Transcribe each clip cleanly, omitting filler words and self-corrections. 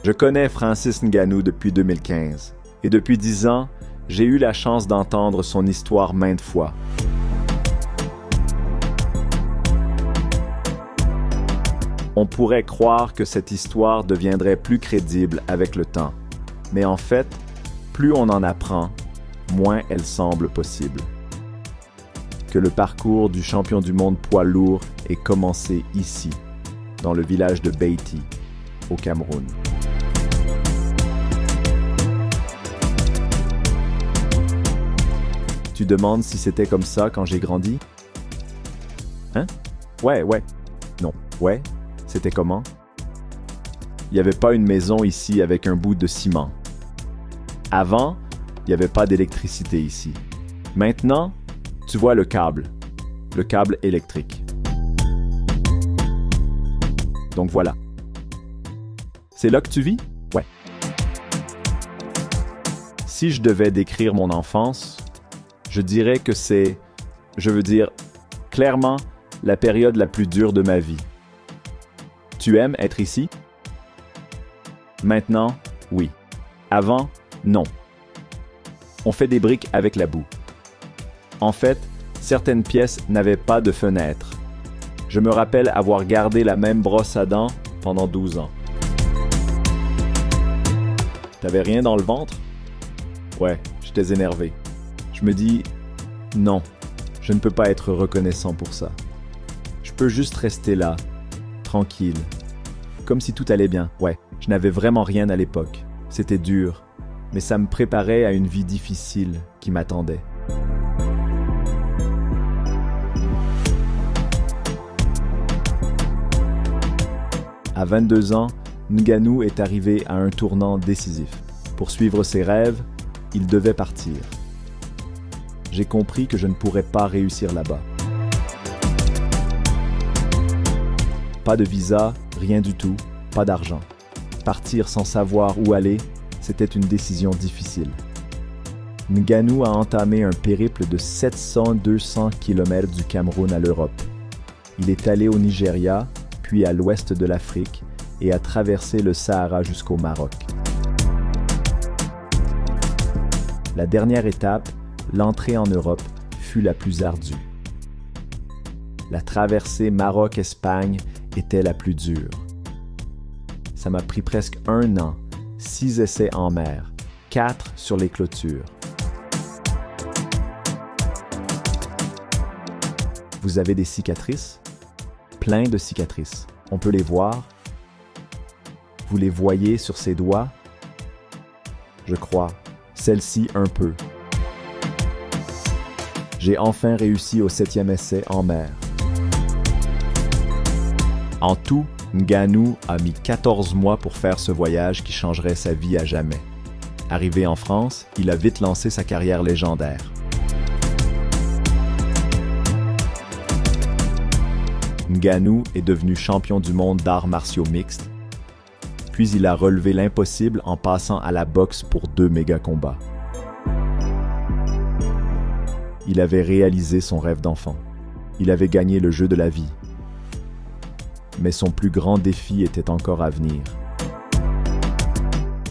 Je connais Francis Ngannou depuis 2015 et depuis 10 ans, j'ai eu la chance d'entendre son histoire maintes fois. On pourrait croire que cette histoire deviendrait plus crédible avec le temps, mais en fait, plus on en apprend, moins elle semble possible. Que le parcours du champion du monde poids lourd ait commencé ici, dans le village de Beiti, au Cameroun. Tu demandes si c'était comme ça quand j'ai grandi? Hein? Ouais. Non, ouais, c'était comment? Il n'y avait pas une maison ici avec un bout de ciment. Avant, il n'y avait pas d'électricité ici. Maintenant, tu vois le câble électrique. Donc voilà. C'est là que tu vis? Ouais. Si je devais décrire mon enfance, je dirais que c'est, clairement, la période la plus dure de ma vie. Tu aimes être ici? Maintenant, oui. Avant, non. On fait des briques avec la boue. En fait, certaines pièces n'avaient pas de fenêtre. Je me rappelle avoir gardé la même brosse à dents pendant 12 ans. T'avais rien dans le ventre? Ouais, j'étais énervé. Je me dis, non, je ne peux pas être reconnaissant pour ça. Je peux juste rester là, tranquille, comme si tout allait bien. Ouais, je n'avais vraiment rien à l'époque. C'était dur, mais ça me préparait à une vie difficile qui m'attendait. À 22 ans, Ngannou est arrivé à un tournant décisif. Pour suivre ses rêves, il devait partir. J'ai compris que je ne pourrais pas réussir là-bas. Pas de visa, rien du tout, pas d'argent. Partir sans savoir où aller, c'était une décision difficile. Ngannou a entamé un périple de 700-200 km du Cameroun à l'Europe. Il est allé au Nigeria, puis à l'ouest de l'Afrique, et a traversé le Sahara jusqu'au Maroc. La dernière étape, l'entrée en Europe, fut la plus ardue. La traversée Maroc-Espagne était la plus dure. Ça m'a pris presque 1 an, 6 essais en mer, 4 sur les clôtures. Vous avez des cicatrices? Plein de cicatrices. On peut les voir? Vous les voyez sur ses doigts? Je crois. Celle-ci un peu. J'ai enfin réussi au 7e essai en mer. En tout, Ngannou a mis 14 mois pour faire ce voyage qui changerait sa vie à jamais. Arrivé en France, il a vite lancé sa carrière légendaire. Ngannou est devenu champion du monde d'arts martiaux mixtes, puis il a relevé l'impossible en passant à la boxe pour 2 méga combats. Il avait réalisé son rêve d'enfant. Il avait gagné le jeu de la vie. Mais son plus grand défi était encore à venir.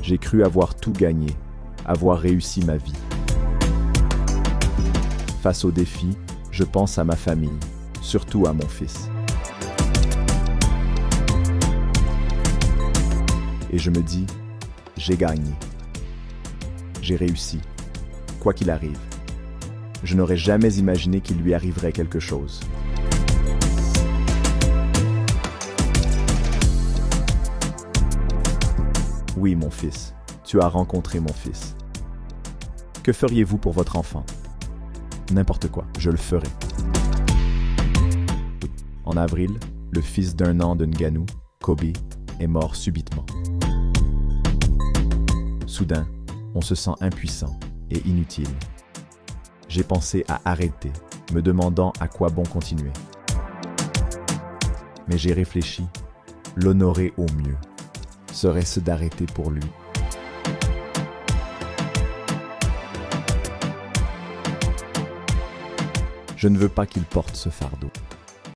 J'ai cru avoir tout gagné, avoir réussi ma vie. Face au défi, je pense à ma famille, surtout à mon fils. Et je me dis, j'ai gagné. J'ai réussi, quoi qu'il arrive. Je n'aurais jamais imaginé qu'il lui arriverait quelque chose. Oui, mon fils, tu as rencontré mon fils. Que feriez-vous pour votre enfant? N'importe quoi, je le ferai. Oui. En avril, le fils d'1 an de Ngannou, Kobe, est mort subitement. Soudain, on se sent impuissant et inutile. J'ai pensé à arrêter, me demandant à quoi bon continuer. Mais j'ai réfléchi, l'honorer au mieux. Serait-ce d'arrêter pour lui? Je ne veux pas qu'il porte ce fardeau.